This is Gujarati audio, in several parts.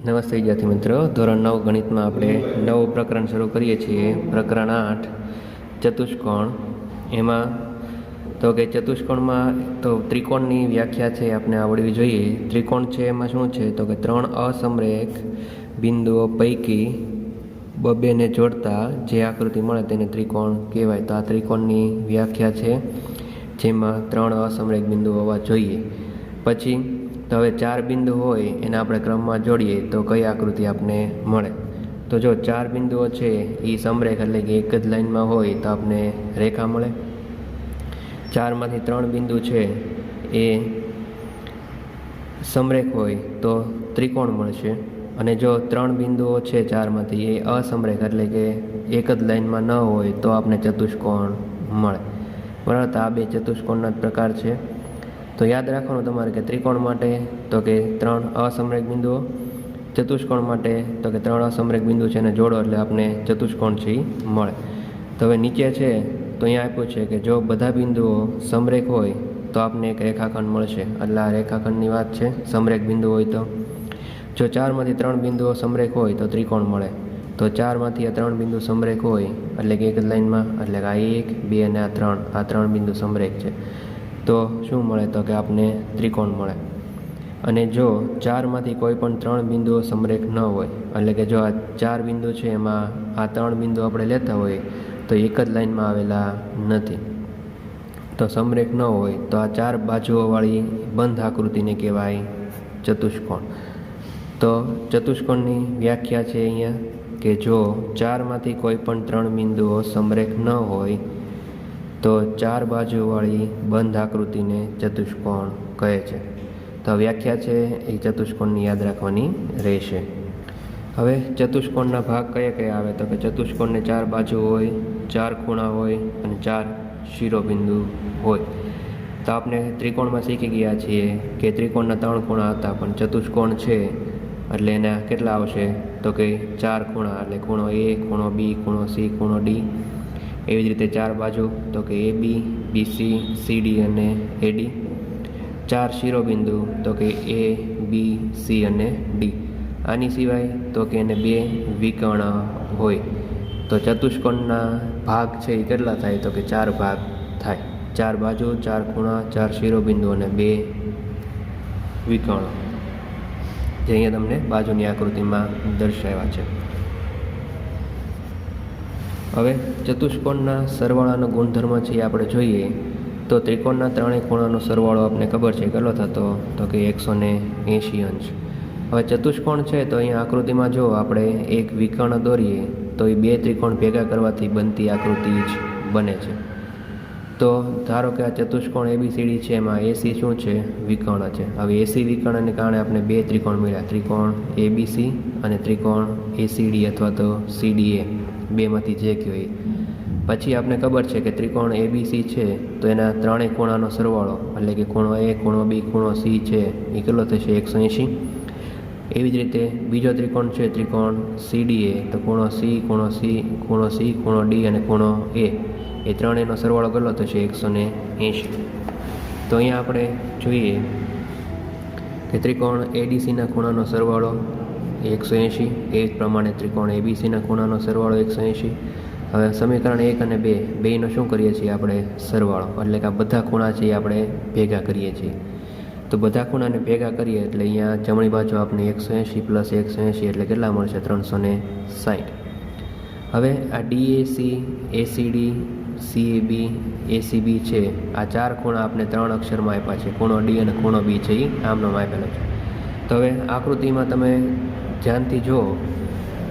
નમસ્તે વિદ્યાર્થી મિત્રો, ધોરણ 9 ગણિતમાં આપણે નવું પ્રકરણ શરૂ કરીએ છીએ. પ્રકરણ 8 ચતુષ્કોણ. એમાં તો કે ચતુષ્કોણમાં તો ત્રિકોણની વ્યાખ્યા છે આપણે આવડવી જોઈએ. ત્રિકોણ છે એમાં શું છે તો કે ત્રણ અસમરેખ બિંદુઓ પૈકી બબેને જોડતા જે આકૃતિ મળે તેને ત્રિકોણ કહેવાય. તો આ ત્રિકોણની વ્યાખ્યા છે, જેમાં ત્રણ અસમરેખ બિંદુઓ હોવા જોઈએ. પછી તો હવે ચાર બિંદુ હોય એને આપણે ક્રમમાં જોડીએ તો કઈ આકૃતિ આપણને મળે. તો જો ચાર બિંદુઓ છે એ સમરેખ એટલે કે એક જ લાઈનમાં હોય તો આપણને રેખા મળે. ચારમાંથી ત્રણ બિંદુ છે એ સમરેખ હોય તો ત્રિકોણ મળશે. અને જો ત્રણ બિંદુઓ છે ચારમાંથી એ અસમરેખ એટલે કે એક જ લાઈનમાં ન હોય તો આપણે ચતુષ્કોણ મળે. બરાબર, તો આ બે ચતુષ્કોણના જ પ્રકાર છે. તો યાદ રાખવાનું તમારે કે ત્રિકોણ માટે તો કે ત્રણ અસમરેખ બિંદુઓ, ચતુષ્કોણ માટે તો કે ત્રણ અસમરેખ બિંદુ છે એને જોડો એટલે આપણે ચતુષ્કોણ છે એ મળે. તો હવે નીચે છે તો અહીંયા આપ્યું છે કે જો બધા બિંદુઓ સમરેખ હોય તો આપને એક રેખાખંડ મળશે. એટલે આ રેખાખંડની વાત છે, સમરેખ બિંદુ હોય તો. જો ચારમાંથી ત્રણ બિંદુઓ સમરેખ હોય તો ત્રિકોણ મળે. તો ચારમાંથી આ ત્રણ બિંદુ સમરેખ હોય એટલે કે એક જ લાઈનમાં, એટલે કે આ એક, બે અને આ ત્રણ બિંદુ સમરેખ છે તો શું મળે તો કે આપને ત્રિકોણ મળે. અને જો ચારમાંથી કોઈ પણ ત્રણ બિંદુઓ સમરેખ ન હોય એટલે કે જો આ ચાર બિંદુ છે એમાં આ ત્રણ બિંદુ આપણે લેતા હોય તો એક જ લાઈનમાં આવેલા નથી, તો સમરેખ ન હોય તો આ ચાર બાજુઓવાળી બંધ આકૃતિને કહેવાય ચતુષ્કોણ. તો ચતુષ્કોણની વ્યાખ્યા છે અહીંયા કે જો ચારમાંથી કોઈ પણ ત્રણ બિંદુઓ સમરેખ ન હોય તો ચાર બાજુવાળી બંધ આકૃતિને ચતુષ્કોણ કહે છે. તો વ્યાખ્યા છે એ ચતુષ્કોણની યાદ રાખવાની રહેશે. હવે ચતુષ્કોણના ભાગ કયા કયા આવે તો કે ચતુષ્કોણને ચાર બાજુ હોય, ચાર ખૂણા હોય અને ચાર શિરોબિંદુ હોય. તો આપણે ત્રિકોણમાં શીખી ગયા છીએ કે ત્રિકોણના ત્રણ ખૂણા હતા, પણ ચતુષ્કોણ છે એટલે એના કેટલા આવશે તો કે ચાર ખૂણા, એટલે ખૂણો એ, ખૂણો બી, ખૂણો સી, ખૂણો ડી. એવી જ રીતે ચાર બાજુ તો કે એ બી, બી સી, સી ડી અને એ ડી. ચાર શિરોબિંદુ તો કે એ, બી, સી અને ડી. આની સિવાય તો કે એને બે વિકર્ણ હોય. તો ચતુષ્કોણના ભાગ છે એ કેટલા થાય તો કે ચાર ભાગ થાય. ચાર બાજુ, ચાર ખૂણા, ચાર શિરોબિંદુ અને બે વિકર્ણ, જે અહીંયા તમને બાજુની આકૃતિમાં દર્શાવ્યા છે. હવે ચતુષ્કોણના સરવાળાનો ગુણધર્મ છે એ આપણે જોઈએ તો ત્રિકોણના ત્રણેય ખૂણાનો સરવાળો આપણે ખબર છે કેટલો થતો તો કે 180 અંશ. હવે ચતુષ્કોણ છે તો અહીંયા આકૃતિમાં જો આપણે એક વિકર્ણ દોરીએ તો એ બે ત્રિકોણ ભેગા કરવાથી બનતી આકૃતિ જ બને છે. તો ધારો કે આ ચતુષ્કોણ ABCD છે, એમાં એસી શું છે વિકર્ણ છે. હવે એસી વિકર્ણને કારણે આપણે બે ત્રિકોણ મળ્યા, ત્રિકોણ ABC અને ત્રિકોણ ACD અથવા તો CDA, બેમાંથી જે કયો એ. પછી આપણે ખબર છે કે ત્રિકોણ ABC છે તો એના ત્રણેય ખૂણાનો સરવાળો એટલે કે ખૂણો A, ખૂણો B, ખૂણો C છે એ કેટલો થશે 180. એવી જ રીતે બીજો ત્રિકોણ છે ત્રિકોણ CDA, તો ખૂણો C, ખૂણો C, ખૂણો D અને ખૂણો A, એ ત્રણેયનો સરવાળો કેટલો થશે 180. તો અહીંયા આપણે જોઈએ કે ત્રિકોણ ADCના ખૂણાનો સરવાળો 180, એ જ પ્રમાણે ત્રિકોણ ABCના ખૂણાનો સરવાળો 180. હવે સમીકરણ 1 અને 2 બેયનો શું કરીએ છીએ આપણે સરવાળો, એટલે કે આ બધા ખૂણા છે એ આપણે ભેગા કરીએ છીએ. તો બધા ખૂણાને ભેગા કરીએ એટલે અહીંયા જમણી બાજુ આપણે 180 પ્લસ 180 એટલે કેટલા મળશે 360. હવે આ DAC, ACD, CAB, ACB છે, આ ચાર ખૂણા આપણે ત્રણ અક્ષરમાં આપ્યા છે, ખૂણો D અને ખૂણો B છે એ આમનો આપેલો છે. તો હવે આકૃતિમાં તમે ધ્યાનથી જુઓ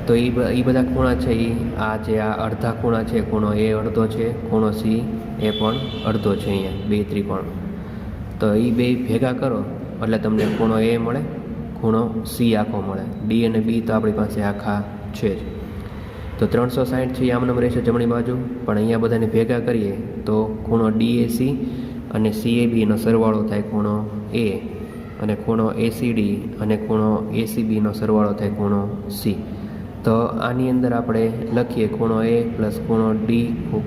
તો એ બધા ખૂણા છે એ આ જે આ અડધા ખૂણા છે, ખૂણો A અડધો છે, ખૂણો C એ પણ અડધો છે. અહીંયા બે ત્રિકોણ તો એ બે ભેગા કરો એટલે તમને ખૂણો A મળે, ખૂણો C આખો મળે. D અને B તો આપણી પાસે આખા છે જ. તો 360 છે એ આમ નંબર રહેશે જમણી બાજુ, પણ અહીંયા બધાને ભેગા કરીએ તો ખૂણો DAC અને CABનો સરવાળો થાય ખૂણો A, અને ખૂણો ACD અને ખૂણો ACBનો સરવાળો થાય ખૂણો C. તો આની અંદર આપણે લખીએ ખૂણો A પ્લસ ખૂણો D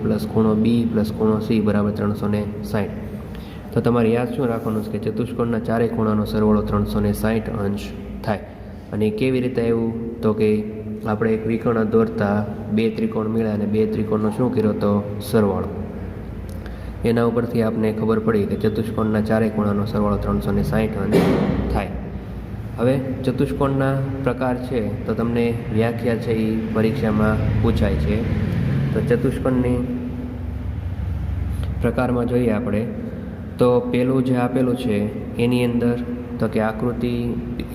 પ્લસ ખૂણો B પ્લસ ખૂણો C બરાબર 360. તો તમારે યાદ શું રાખવાનું છે કે ચતુષ્કોણના ચારેય ખૂણાનો સરવાળો 360 અંશ થાય. અને કેવી રીતે આવ્યું તો કે આપણે એક વિકર્ણ દોરતા બે ત્રિકોણ મળ્યા અને બે ત્રિકોણનો શું કર્યો તો સરવાળો. એના ઉપરથી આપણે ખબર પડી કે ચતુષ્કોણના ચારે ખૂણાનો સરવાળો 360 અંશ થાય. હવે ચતુષ્કોણના પ્રકાર છે તો તમને વ્યાખ્યા છે એ પરીક્ષામાં પૂછાય છે. તો ચતુષ્કોણની પ્રકારમાં જોઈએ આપણે તો પેલું જે આપેલું છે એની અંદર તો કે આકૃતિ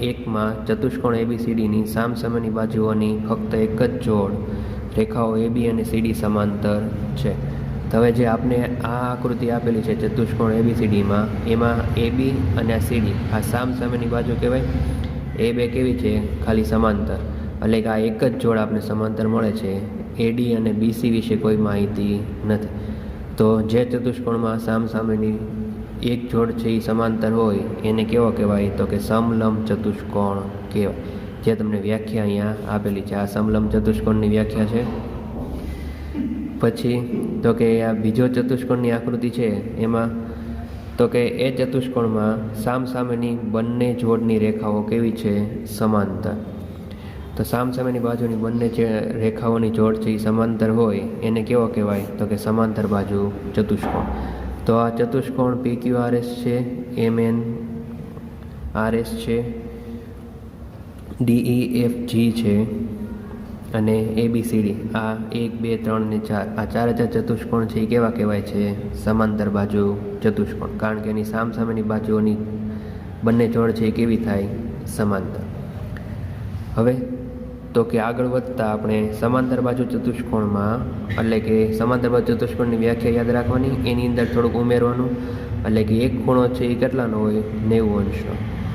1માં ચતુષ્કોણ ABCDની સામસામેની બાજુઓની ફક્ત એક જ જોડ રેખાઓ AB અને CD સમાંતર છે. તો હવે જે આપણે આ આકૃતિ આપેલી છે ચતુષ્કોણ ABCDમાં એમાં AB અને આ CD આ સામસામેની બાજુ કહેવાય. એ બે કેવી છે ખાલી સમાંતર, એટલે કે આ એક જ જોડ આપણે સમાંતર મળે છે. AD અને BC વિશે કોઈ માહિતી નથી. તો જે ચતુષ્કોણમાં સામસામેની એક જોડ છે એ સમાંતર હોય એને કેવો કહેવાય તો કે સમલંબ ચતુષ્કોણ કહેવાય. જે તમને વ્યાખ્યા અહીંયા આપેલી છે, આ સમલંબ ચતુષ્કોણની વ્યાખ્યા છે. પછી તો કે આ બીજો ચતુષ્કોણની આકૃતિ છે એમાં તો કે એ ચતુષ્કોણમાં સામસામેની બંને જોડની રેખાઓ કેવી છે સમાંતર. તો સામસામેની બાજુની બંને જે રેખાઓની જોડ છે એ સમાંતર હોય એને કેવો કહેવાય તો કે સમાંતર બાજુ ચતુષ્કોણ. તો આ ચતુષ્કોણ PQRS છે, MNRS છે, DEFG છે અને ABCD. આ 1, 2, 3 ને 4 આ ચારે ચતુષ્કોણ છે એ કેવા કહેવાય છે સમાંતર બાજુ ચતુષ્કોણ, કારણ કે એની સામસામેની બાજુઓની બંને જોડ છે એ કેવી થાય સમાંતર. હવે તો કે આગળ વધતા આપણે સમાંતર બાજુ ચતુષ્કોણમાં એટલે કે સમાંતર બાજુ ચતુષ્કોણની વ્યાખ્યા યાદ રાખવાની, એની અંદર થોડુંક ઉમેરવાનું. એટલે કે એક ખૂણો છે એ કેટલાનો હોય 90 અંશનો.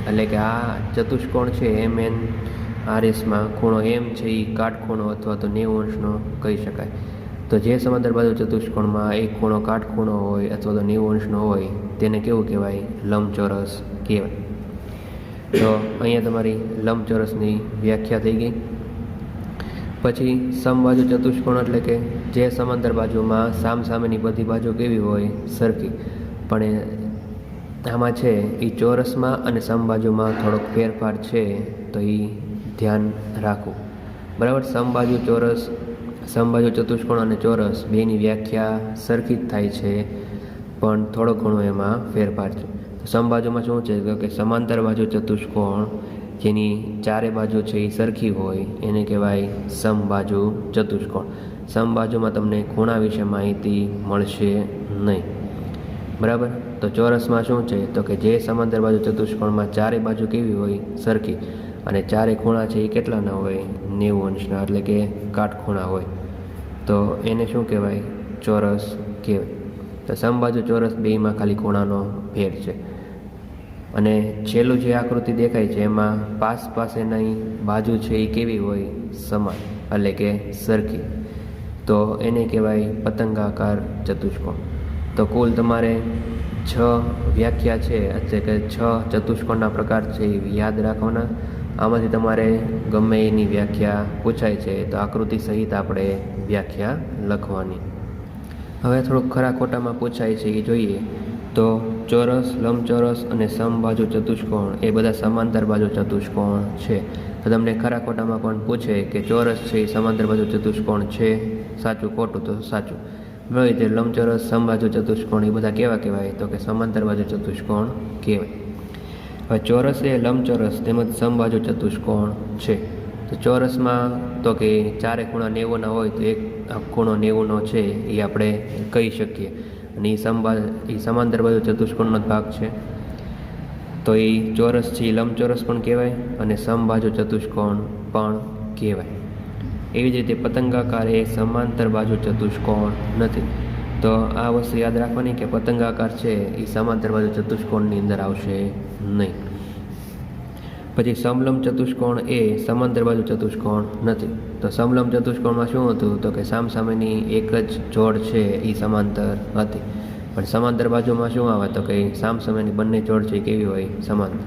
એટલે કે આ ચતુષ્કોણ છે MNRSમાં ખૂણો M છે એ કાટખૂણો અથવા તો 90 અંશનો કહી શકાય. તો જે સમાંતર બાજુ ચતુષ્કોણમાં એક ખૂણો કાટખૂણો હોય અથવા તો 90 અંશનો હોય તેને કેવું કહેવાય લંબચોરસ કહેવાય. તો અહીંયા તમારી લંબચોરસની વ્યાખ્યા થઈ ગઈ. પછી સમબાજુ ચતુષ્કોણ એટલે કે જે સમાંતર બાજુમાં સામસામેની બધી બાજુ કેવી હોય સરખી, પણ આમાં છે એ ચોરસમાં અને સમબાજુમાં થોડોક ફેરફાર છે તો એ ધ્યાન રાખવું. બરાબર. સમબાજુ ચોરસ, સમબાજુ ચતુષ્કોણ અને ચોરસ બેની વ્યાખ્યા સરખી જ થાય છે પણ થોડો ઘણો એમાં ફેરફાર છે. સમબાજુમાં શું છે તો કે સમાંતર બાજુ ચતુષ્કોણ જેની ચારે બાજુ છે એ સરખી હોય એને કહેવાય સમબાજુ ચતુષ્કોણ. સમબાજુમાં તમને ખૂણા વિશે માહિતી મળશે નહીં. બરાબર. તો ચોરસમાં શું છે તો કે જે સમાંતર બાજુ ચતુષ્કોણમાં ચારે બાજુ કેવી હોય સરખી અને ચારે ખૂણા છે એ કેટલાના હોય 90 અંશના, એટલે કે કાટખૂણા હોય તો એને શું કહેવાય ચોરસ કહેવાય. તો સમબાજુ ચોરસ બેમાં ખાલી ખૂણાનો ફેર છે. અને છેલ્લું જે આકૃતિ દેખાય છે એમાં પાસેની બાજુ છે એ કેવી હોય સમાન, એટલે કે સરખી, તો એને કહેવાય પતંગાકાર ચતુષ્કોણ. તો કુલ તમારે 6 વ્યાખ્યા છે એટલે કે 6 ચતુષ્કોણના પ્રકાર છે એ યાદ રાખવાના. આમાંથી તમારે ગમે એની વ્યાખ્યા પૂછાય છે તો આકૃતિ સહિત આપણે વ્યાખ્યા લખવાની. હવે થોડુંક ખરા ખોટામાં પૂછાય છે એ જોઈએ. તો ચોરસ, લંબચોરસ અને સમબાજુ ચતુષ્કોણ એ બધા સમાંતર બાજુ ચતુષ્કોણ છે. તો તમને ખરા ખોટામાં પણ પૂછે કે ચોરસ છે એ સમાંતર બાજુ ચતુષ્કોણ છે, સાચું ખોટું? તો સાચું. બરાબર. રીતે લંબચોરસ, સમબાજુ ચતુષ્કોણ એ બધા કેવા કહેવાય તો કે સમાંતર બાજુ ચતુષ્કોણ કહેવાય. હવે ચોરસ એ લંબચોરસ તેમજ સમબાજુ ચતુષ્કોણ છે. તો ચોરસમાં તો કે ચારે ખૂણા 90ના હોય તો એક ખૂણો 90નો છે એ આપણે કહી શકીએ અને એ સમાંતર બાજુ ચતુષ્કોણનો જ ભાગ છે. તો એ ચોરસ છે એ લંબચોરસ પણ કહેવાય અને સમબાજુ ચતુષ્કોણ પણ કહેવાય. એવી જ રીતે પતંગાકાર એ સમાંતર બાજુ ચતુષ્કોણ નથી. તો આ વસ્તુ યાદ રાખવાની કે પતંગાકાર છે એ સમાંતર બાજુ ચતુષ્કોણની અંદર આવશે નહીં. પછી સમલંબ ચતુષ્કોણ એ સમાંતર બાજુ ચતુષ્કોણ નથી. તો સમલંબ ચતુષ્કોણમાં શું હતું તો કે સામસામેની એક જ જોડ છે એ સમાંતર હતી, પણ સમાંતર બાજુમાં શું આવે તો કે સામસામેની બંને જોડ છે કેવી હોય સમાંતર,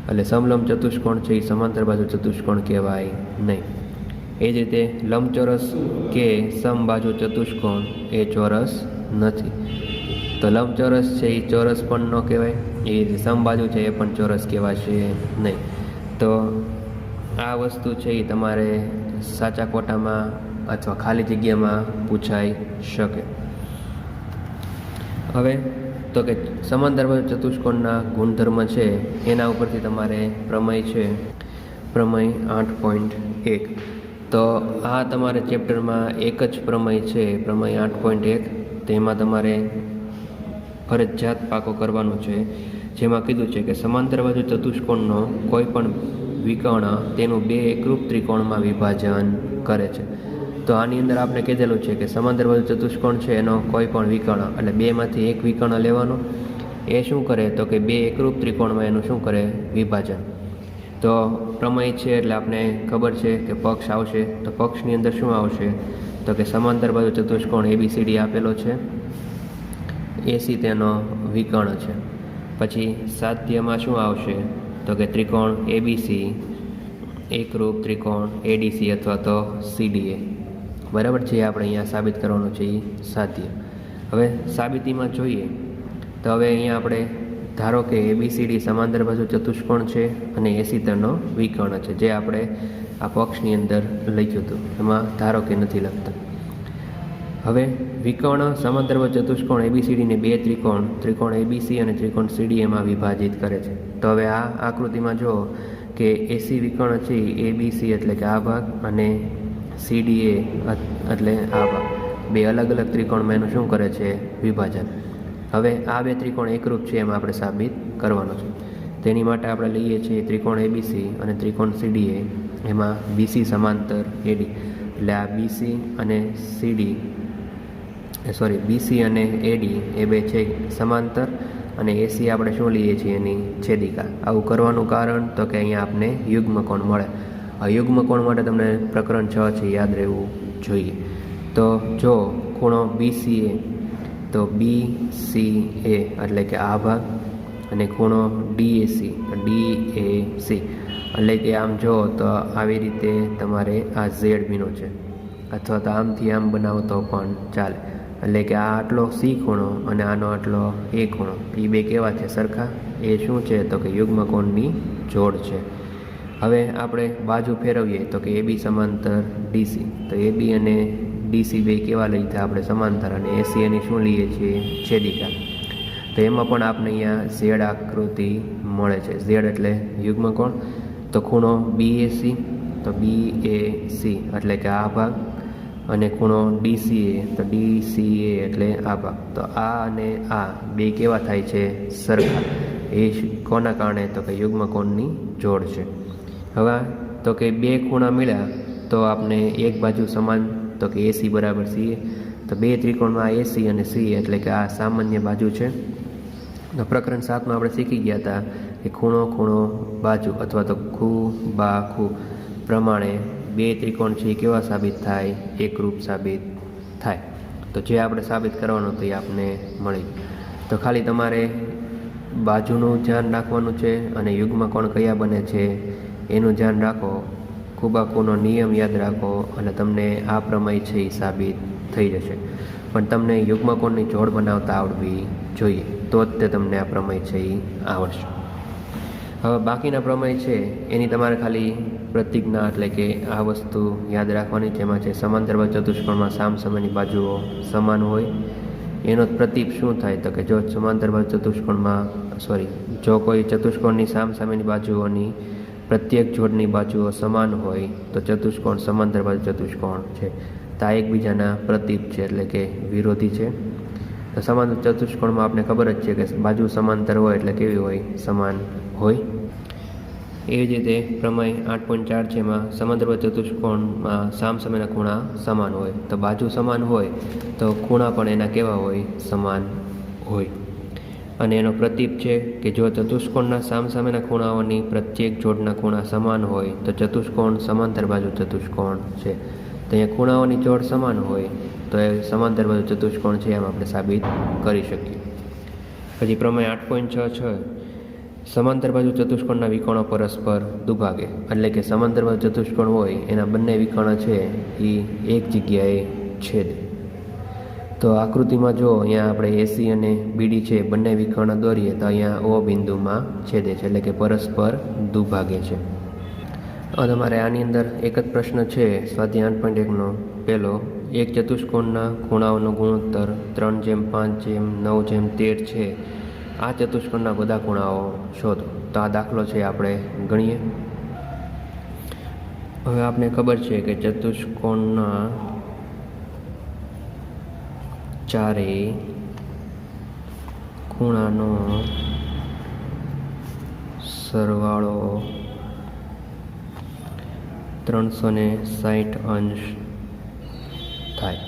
એટલે સમલંબ ચતુષ્કોણ છે એ સમાંતર બાજુ ચતુષ્કોણ કહેવાય નહીં. એ જ રીતે લંબચોરસ કે સમબાજુ ચતુષ્કોણ એ ચોરસ નથી. તો લંબચોરસ છે એ ચોરસ પણ ન કહેવાય, એ રીતે સમબાજુ છે એ પણ ચોરસ કહેવાશે નહીં. તો આ વસ્તુ છે એ તમારે સાચા કોટામાં અથવા ખાલી જગ્યામાં પૂછાઈ શકે. હવે તો કે સમાંતર બાજુ ચતુષ્કોણના ગુણધર્મ છે એના ઉપરથી તમારે પ્રમેય છે, પ્રમેય 8.1. તો આ તમારે ચેપ્ટરમાં એક જ પ્રમેય છે, પ્રમેય 8.1. તેમાં તમારે ફરજિયાત પાકો કરવાનો છે, જેમાં કીધું છે કે સમાંતર બાજુ ચતુષ્કોણનો કોઈ પણ વિકર્ણ તેનું બે એકરૂપ ત્રિકોણમાં વિભાજન કરે છે. તો આની અંદર આપણે કીધેલું છે કે સમાંતર બાજુ ચતુષ્કોણ છે એનો કોઈ પણ વિકર્ણ, એટલે બેમાંથી એક વિકર્ણ લેવાનો, એ શું કરે તો કે બે એકરૂપ ત્રિકોણમાં એનું શું કરે, વિભાજન. તો પ્રમેય છે એટલે આપણે ખબર છે કે પક્ષ આવશે, તો પક્ષની અંદર શું આવશે તો કે સમાંતર બાજુ ચતુષ્કોણ ABCD આપેલો છે, AC તેનો વિકર્ણ છે. પછી સાધ્યમાં શું આવશે તો કે ત્રિકોણ ABC એકરૂપ ત્રિકોણ ADC અથવા તો CDA. બરાબર છે, આપણે અહીંયા સાબિત કરવાનું છે એ સાધ્ય. હવે સાબિતીમાં જોઈએ તો હવે અહીંયા આપણે ધારો કે ABCD સમાંતર બાજુ ચતુષ્કોણ છે અને AC તેનો વિકર્ણ છે, જે આપણે આ પક્ષની અંદર લખ્યું હતું, એમાં ધારો કે નથી લખતા. હવે વિકર્ણ સમાંતર બાજુ ચતુષ્કોણ ABCD ને બે ત્રિકોણ ABC અને ત્રિકોણ CDA માં વિભાજિત કરે છે. તો હવે આ આકૃતિમાં જુઓ કે AC વિકર્ણ છે ABC એટલે કે આ ભાગ અને CDA એટલે આ ભાગ, બે અલગ અલગ ત્રિકોણમાં એનું શું કરે છે, વિભાજન. હવે આ બે ત્રિકોણ એકરૂપ છે એમ આપણે સાબિત કરવાનું છે. તેની માટે આપણે લઈએ છીએ ત્રિકોણ ABC અને ત્રિકોણ CDA, એમાં BC સમાંતર AD, એટલે આ BC અને AD એ બે છે સમાંતર, અને AC આપણે શું લઈએ છીએ, એની છેદિકા. આવું કરવાનું કારણ તો કે અહીંયા આપણે યુગ્મકોણ મળે. આ યુગ્મકોણ માટે તમને પ્રકરણ 6 છે યાદ રહેવું જોઈએ. તો જો ખૂણો BCA તો BCA એટલે કે આ ભાગ, અને ખૂણો DAC એટલે કે આમ જો તો આવી રીતે તમારે આ ZB નો છે, અથવા તો આમથી આમ બનાવો તો પણ ચાલે. એટલે કે આ આટલો C ખૂણો અને આનો આટલો A ખૂણો, એ બે કેવા છે, સરખા. એ શું છે તો કે યુગ્મકોણની જોડ છે. હવે આપણે બાજુ ફેરવીએ તો કે AB સમાંતર DC, તો AB અને DC બે કેવા લઈએ આપણે, સમાંતર, અને AC એની શું લઈએ છીએ, છેદિકા. તો એમાં પણ આપણે અહીંયા Z આકૃતિ મળે છે. Z એટલે યુગ્મકોણ. તો ખૂણો BAC તો BAC એટલે કે આ ભાગ, અને ખૂણો DCA તો DCA એટલે આ ભાગ. તો આ અને આ બે કેવા થાય છે, સરખા. એ કોના કારણે તો કે યુગ્મકોણની જોડ છે. હવે તો કે બે ખૂણા મળ્યા તો આપણે એક બાજુ સમાન, તો કે AC બરાબર CA. તો બે ત્રિકોણમાં AC અને CA એટલે કે આ સામાન્ય બાજુ છે. તો પ્રકરણ 7માં આપણે શીખી ગયા હતા કે ખૂણો બાજુ અથવા તો ખૂ બા ખૂ પ્રમાણે બે ત્રિકોણ છે એ કેવા સાબિત થાય, એકરૂપ સાબિત થાય. તો જે આપણે સાબિત કરવાનું હતું એ આપણે મળી. તો ખાલી તમારે બાજુનું ધ્યાન રાખવાનું છે અને યુગ્મકોણ કયા બને છે એનું ધ્યાન રાખો, ખૂબાખૂનો નિયમ યાદ રાખો, અને તમને આ પ્રમેય છે એ સાબિત થઈ જશે. પણ તમને યુગ્મકોણની જોડ બનાવતા આવડવી જોઈએ, તો જ તે તમને આ પ્રમેય છે એ આવડશે. હવે બાકીના પ્રમેય છે એની તમારે ખાલી પ્રતિજ્ઞા એટલે કે આ વસ્તુ યાદ રાખવાની, જેમાં છે સમાંતર બાજુ ચતુષ્કોણમાં સામસામેની બાજુઓ સમાન હોય. એનો પ્રતીપ શું થાય તો કે જો સમાંતર બાજુ ચતુષ્કોણમાં જો કોઈ ચતુષ્કોણની સામસામેની બાજુઓની પ્રત્યેક જોડની બાજુઓ સમાન હોય તો ચતુષ્કોણ સમાંતર બાજુ ચતુષ્કોણ છે. તો આ એકબીજાના પ્રતીપ છે એટલે કે વિરોધી છે. તો સમાંતર ચતુષ્કોણમાં આપણે ખબર જ છે કે બાજુ સમાંતર હોય એટલે કેવી હોય, સમાન હોય. એવી જ રીતે પ્રમેય 8.4 છે, એમાં સમાંતર બાજુ ચતુષ્કોણમાં સામસામેના ખૂણા સમાન હોય. તો બાજુ સમાન હોય તો ખૂણા પણ એના કેવા હોય, સમાન હોય. અને એનો પ્રતીપ છે કે જો ચતુષ્કોણના સામસામેના ખૂણાઓની પ્રત્યેક જોડના ખૂણા સમાન હોય તો ચતુષ્કોણ સમાંતર બાજુ ચતુષ્કોણ છે. તો અહીંયા ખૂણાઓની જોડ સમાન હોય તો એ સમાંતર બાજુ ચતુષ્કોણ છે એમ આપણે સાબિત કરી શકીએ. પછી પ્રમેય 8.6 છે, સમાંતર બાજુ ચતુષ્કોણના વિકર્ણો પરસ્પર દુભાગે. એટલે કે સમાંતર બાજુ ચતુષ્કોણ હોય એના બંને વિકર્ણ છે એ એક જગ્યાએ છેદે. તો આકૃતિમાં જો અહીંયા આપણે AC અને BD છે બંને વિકર્ણ દોરીએ તો અહીંયા O બિંદુમાં છેદે છે, એટલે કે પરસ્પર દુભાગે છે. હવે તમારે આની અંદર એક જ પ્રશ્ન છે સ્વાધ્યાય 8.1નો પહેલો, એક ચતુષ્કોણના ખૂણાઓનો ગુણોત્તર 3:5:9:13 છે. આ ચતુષ્કોણના બધા ખૂણાઓ શોધો. તો આ દાખલો છે આપણે ગણીએ. હવે આપને ખબર છે કે ચતુષ્કોણના ચારેય ખૂણાનો સરવાળો 360 અંશ થાય.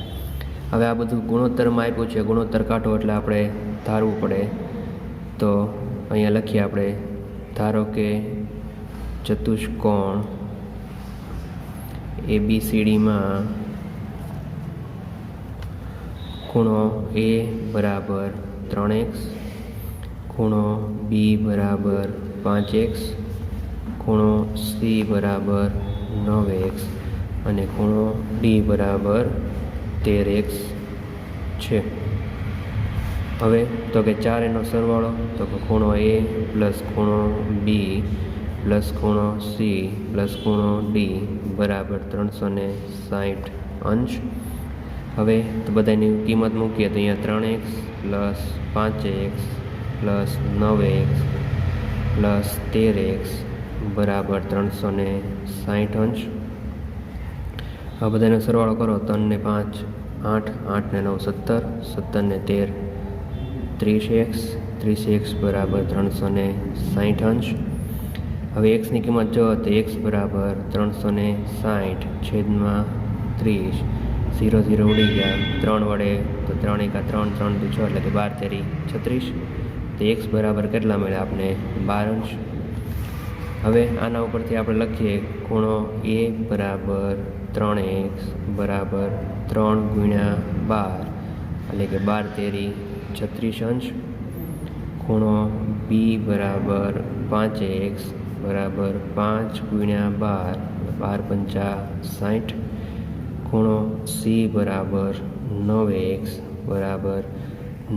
હવે આ બધું ગુણોત્તરમાં આપ્યું છે. ગુણોત્તર કાઢો એટલે આપણે ધારવું પડે. તો અહીંયા લખીએ આપણે, ધારો કે ચતુષ્કોણ ABCDમાં ખૂણો A બરાબર 3x, ખૂણો B બરાબર 5x, ખૂણો C બરાબર 9x અને ખૂણો D બરાબર 13x છે. હવે તો કે ચારેયનો સરવાળો, તો કે ખૂણો A પ્લસ ખૂણો B પ્લસ ખૂણો C પ્લસ ખૂણો D બરાબર 360 અંશ. હવે તો બધાની કિંમત મૂકીએ તો અહીંયા 3x plus 5x plus 9x plus 13x બરાબર 360 અંશ. આ બધાનો સરવાળો કરો, 3 ને 5 8, 8 ને 9 17, 17 ને 13 30x, 30x બરાબર 360 અંશ. હવે એક્સની કિંમત જો તો x બરાબર 360 છેદમાં 30, 0 0 ઉડી ગયા, 3 વડે તો 3 એકા 3, 3 દુ 6 એટલે કે 12 તેરી 36. તો x બરાબર કેટલા મળ્યા આપણે? 12 અંશ. હવે આના ઉપરથી આપણે લખીએ, ખૂણો A બરાબર 3x બરાબર 3 ગુણ્યા 12 એટલે કે 12 તેરી 36 અંશ. ખૂણો B બરાબર 5x બરાબર 5 ગુણ્યા 12 12 પંચા 60. ખૂણો C બરાબર 9x બરાબર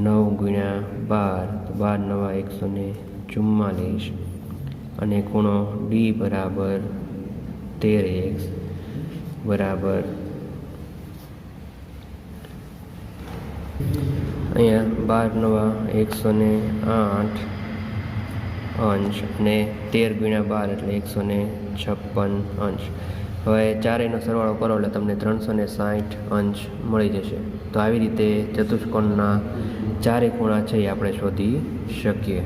9 ગુણ્યા 12 તો 12 9 144 અને ખૂણો D બરાબર 13x બરાબર અહીંયા 12 9 108 અંશ અને 13 ગુણ્યા 12 એટલે 156 અંશ. હવે ચારેયનો સરવાળો કરો એટલે તમને 360 અંશ મળી જશે. તો આવી રીતે ચતુષ્કોણના ચારેય ખૂણા છે એ આપણે શોધી શકીએ.